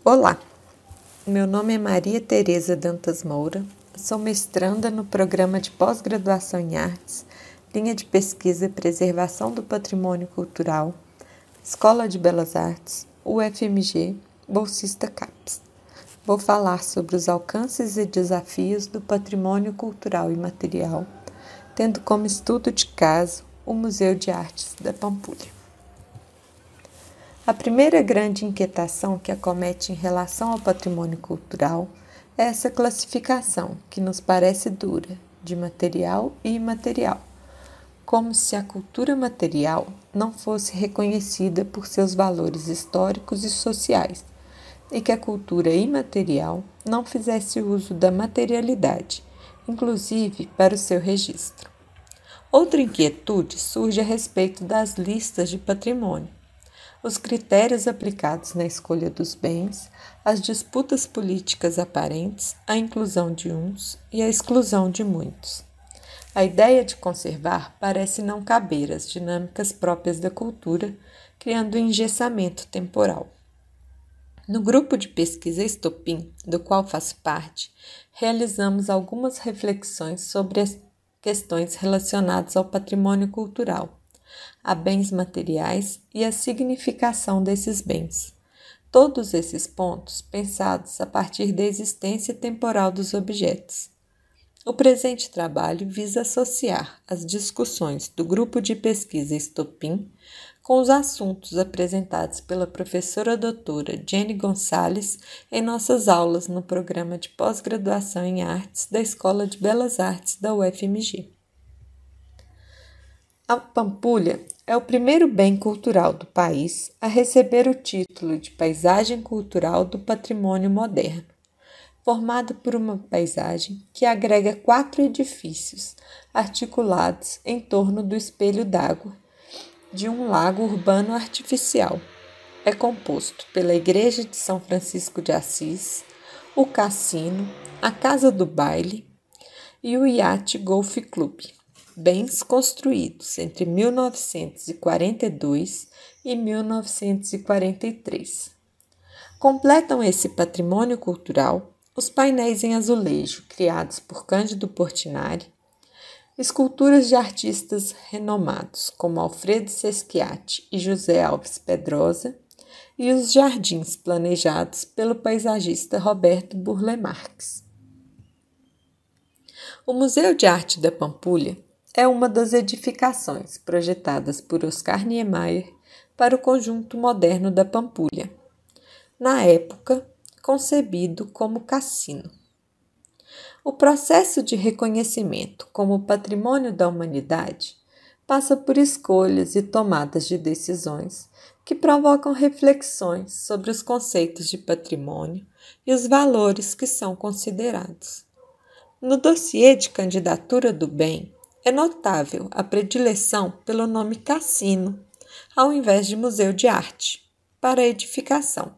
Olá, meu nome é Maria Tereza Dantas Moura, sou mestranda no programa de pós-graduação em artes, linha de pesquisa e preservação do patrimônio cultural, Escola de Belas Artes, UFMG, bolsista CAPES. Vou falar sobre os alcances e desafios do patrimônio cultural e material, tendo como estudo de caso o Museu de Artes da Pampulha. A primeira grande inquietação que acomete em relação ao patrimônio cultural é essa classificação, que nos parece dura, de material e imaterial, como se a cultura material não fosse reconhecida por seus valores históricos e sociais, e que a cultura imaterial não fizesse uso da materialidade, inclusive para o seu registro. Outra inquietude surge a respeito das listas de patrimônio. Os critérios aplicados na escolha dos bens, as disputas políticas aparentes, a inclusão de uns e a exclusão de muitos. A ideia de conservar parece não caber às dinâmicas próprias da cultura, criando engessamento temporal. No grupo de pesquisa Estopim, do qual faço parte, realizamos algumas reflexões sobre as questões relacionadas ao patrimônio cultural, a bens materiais e a significação desses bens. Todos esses pontos pensados a partir da existência temporal dos objetos. O presente trabalho visa associar as discussões do grupo de pesquisa Estopim com os assuntos apresentados pela professora doutora Jenny Gonçalves em nossas aulas no programa de pós-graduação em artes da Escola de Belas Artes da UFMG. A Pampulha é o primeiro bem cultural do país a receber o título de Paisagem Cultural do Patrimônio Moderno, formada por uma paisagem que agrega 4 edifícios articulados em torno do espelho d'água de um lago urbano artificial. É composto pela Igreja de São Francisco de Assis, o Cassino, a Casa do Baile e o Iate Golf Club. Bens construídos entre 1942 e 1943. Completam esse patrimônio cultural os painéis em azulejo criados por Cândido Portinari, esculturas de artistas renomados como Alfredo Sesquiati e José Alves Pedrosa e os jardins planejados pelo paisagista Roberto Burle Marx. O Museu de Arte da Pampulha é uma das edificações projetadas por Oscar Niemeyer para o conjunto moderno da Pampulha, na época concebido como cassino. O processo de reconhecimento como patrimônio da humanidade passa por escolhas e tomadas de decisões que provocam reflexões sobre os conceitos de patrimônio e os valores que são considerados. No dossiê de candidatura do bem, é notável a predileção pelo nome cassino, ao invés de museu de arte, para a edificação,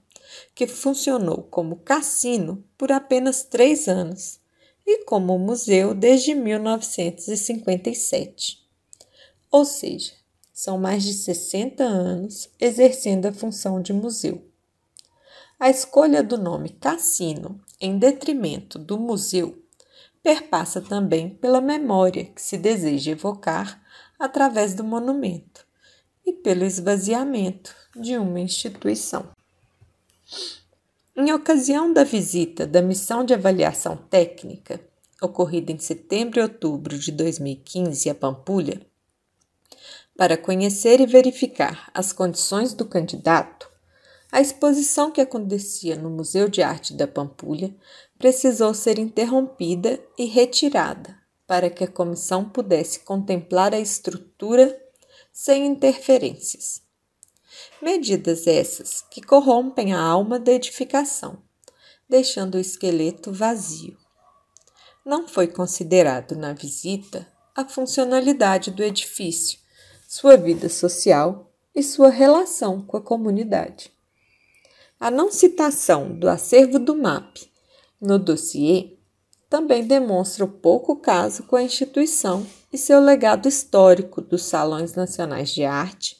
que funcionou como cassino por apenas 3 anos e como museu desde 1957. Ou seja, são mais de 60 anos exercendo a função de museu. A escolha do nome cassino em detrimento do museu perpassa também pela memória que se deseja evocar através do monumento e pelo esvaziamento de uma instituição. Em ocasião da visita da Missão de Avaliação Técnica, ocorrida em setembro e outubro de 2015 a Pampulha, para conhecer e verificar as condições do candidato, a exposição que acontecia no Museu de Arte da Pampulha precisou ser interrompida e retirada para que a comissão pudesse contemplar a estrutura sem interferências. Medidas essas que corrompem a alma da edificação, deixando o esqueleto vazio. Não foi considerado na visita a funcionalidade do edifício, sua vida social e sua relação com a comunidade. A não citação do acervo do MAP no dossiê também demonstra o pouco caso com a instituição e seu legado histórico dos salões nacionais de arte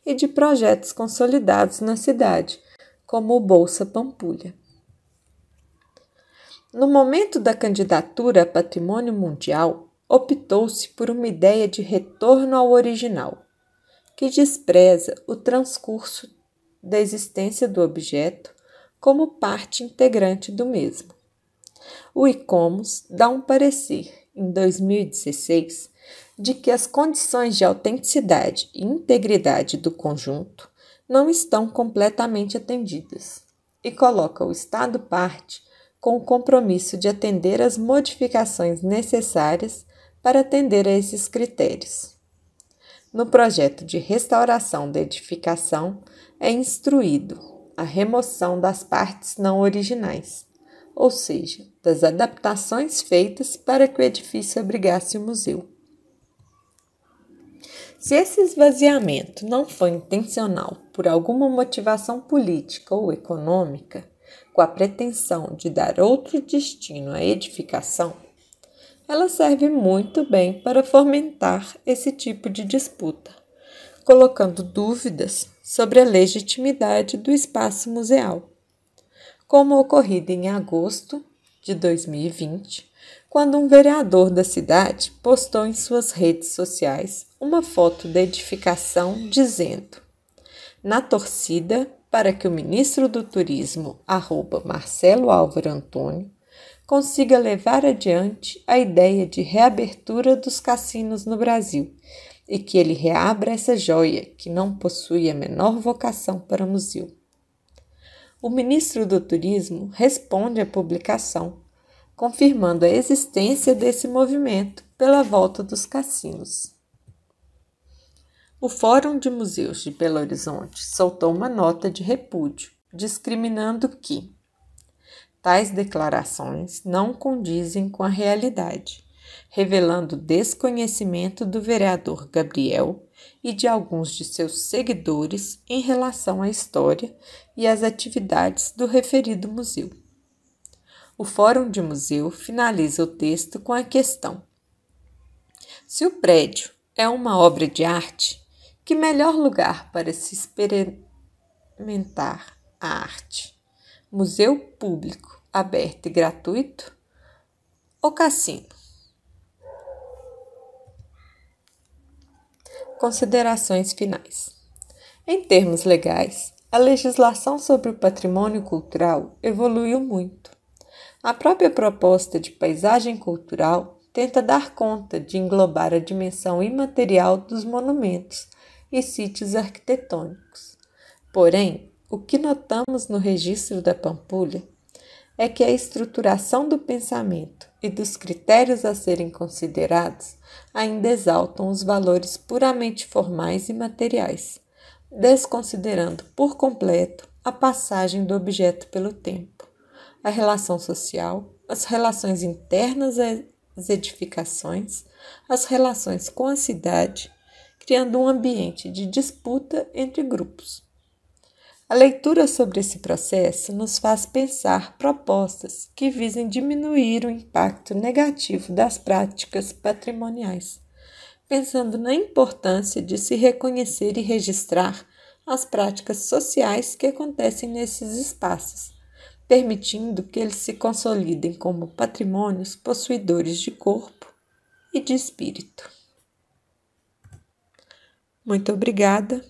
e de projetos consolidados na cidade, como o Bolsa Pampulha. No momento da candidatura a Patrimônio Mundial, optou-se por uma ideia de retorno ao original, que despreza o transcurso da existência do objeto como parte integrante do mesmo. O ICOMOS dá um parecer, em 2016, de que as condições de autenticidade e integridade do conjunto não estão completamente atendidas e coloca o Estado-parte com o compromisso de atender às modificações necessárias para atender a esses critérios. No projeto de restauração da edificação, é instruído a remoção das partes não originais, ou seja, das adaptações feitas para que o edifício abrigasse o museu. Se esse esvaziamento não foi intencional por alguma motivação política ou econômica, com a pretensão de dar outro destino à edificação, ela serve muito bem para fomentar esse tipo de disputa, colocando dúvidas sobre a legitimidade do espaço museal, como ocorrido em agosto de 2020, quando um vereador da cidade postou em suas redes sociais uma foto da edificação dizendo: "Na torcida para que o ministro do Turismo, @Marcelo Álvaro Antônio, consiga levar adiante a ideia de reabertura dos cassinos no Brasil e que ele reabra essa joia que não possui a menor vocação para museu." O ministro do Turismo responde à publicação, confirmando a existência desse movimento pela volta dos cassinos. O Fórum de Museus de Belo Horizonte soltou uma nota de repúdio, discriminando que tais declarações não condizem com a realidade, revelando desconhecimento do vereador Gabriel e de alguns de seus seguidores em relação à história e às atividades do referido museu. O Fórum de Museu finaliza o texto com a questão: se o prédio é uma obra de arte, que melhor lugar para se experimentar a arte? Museu público, aberto e gratuito ou cassino? Considerações finais. Em termos legais, a legislação sobre o patrimônio cultural evoluiu muito. A própria proposta de paisagem cultural tenta dar conta de englobar a dimensão imaterial dos monumentos e sítios arquitetônicos. Porém, o que notamos no registro da Pampulha é que a estruturação do pensamento e dos critérios a serem considerados ainda exaltam os valores puramente formais e materiais, desconsiderando por completo a passagem do objeto pelo tempo, a relação social, as relações internas às edificações, as relações com a cidade, criando um ambiente de disputa entre grupos. A leitura sobre esse processo nos faz pensar propostas que visem diminuir o impacto negativo das práticas patrimoniais, pensando na importância de se reconhecer e registrar as práticas sociais que acontecem nesses espaços, permitindo que eles se consolidem como patrimônios possuidores de corpo e de espírito. Muito obrigada.